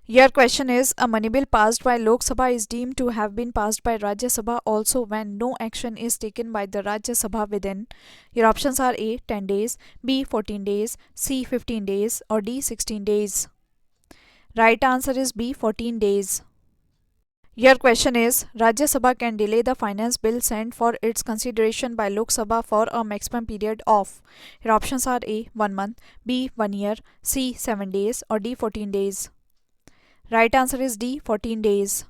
Your question is, a money bill passed by Lok Sabha is deemed to have been passed by Rajya Sabha also when no action is taken by the Rajya Sabha within. Your options are A 10 days, B 14 days, C 15 days, or D 16 days. Right answer is B 14 days. Your question is, Rajya Sabha can delay the finance bill sent for its consideration by Lok Sabha for a maximum period of. Your options are A 1 month, B 1 year, C 7 days, or D 14 days. Right answer is D 14 days.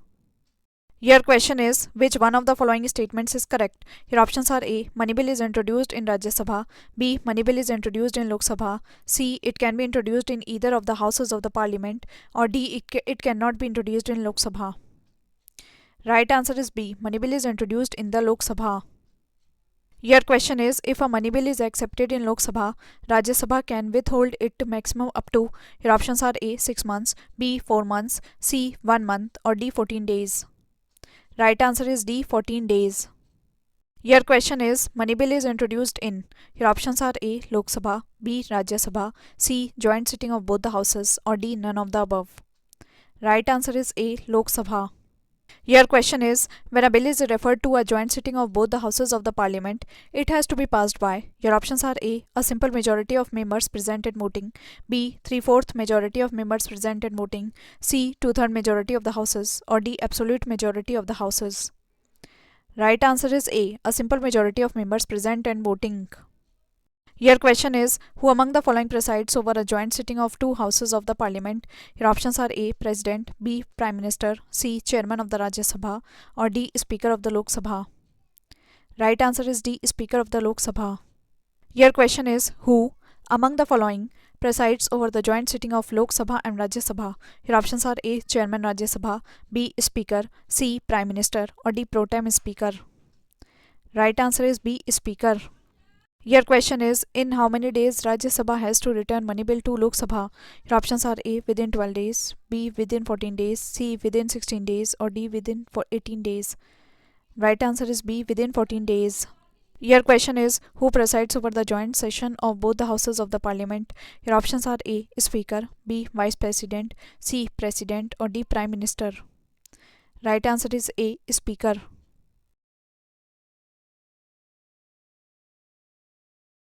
Your question is, which one of the following statements is correct? Your options are A. Money bill is introduced in Rajya Sabha. B. Money bill is introduced in Lok Sabha. C. It can be introduced in either of the houses of the parliament. Or D. It cannot be introduced in Lok Sabha. Right answer is B. Money bill is introduced in the Lok Sabha. Your question is, if a money bill is accepted in Lok Sabha, Rajya Sabha can withhold it to maximum up to. Your options are A 6 months, B 4 months, C 1 month, or D 14 days. Right answer is D 14 days. Your question is, money bill is introduced in. Your options are A Lok Sabha, B Rajya Sabha, C joint sitting of both the houses, or D none of the above. Right answer is A Lok Sabha. Your question is, when a bill is referred to a joint sitting of both the houses of the parliament, it has to be passed by. Your options are A simple majority of members present and voting, B 3/4 majority of members present and voting, C 2/3 majority of the houses, or D absolute majority of the houses. Right answer is A simple majority of members present and voting. Your question is, who among the following presides over a joint sitting of two houses of the parliament? Your options are A President, B Prime Minister, C Chairman of the Rajya Sabha, or D Speaker of the Lok Sabha. Right answer is D Speaker of the Lok Sabha. Your question is, who among the following presides over the joint sitting of Lok Sabha and Rajya Sabha? Your options are A Chairman Rajya Sabha, B Speaker, C Prime Minister, or D Pro Tem Speaker. Right answer is B Speaker. Your question is, in how many days Rajya Sabha has to return money bill to Lok Sabha? Your options are A within 12 days, B within 14 days, C within 16 days, or D within 18 days. Right answer is B within 14 days. Your question is, who presides over the joint session of both the houses of the parliament? Your options are A Speaker, B Vice President, C President, or D Prime Minister. Right answer is A Speaker.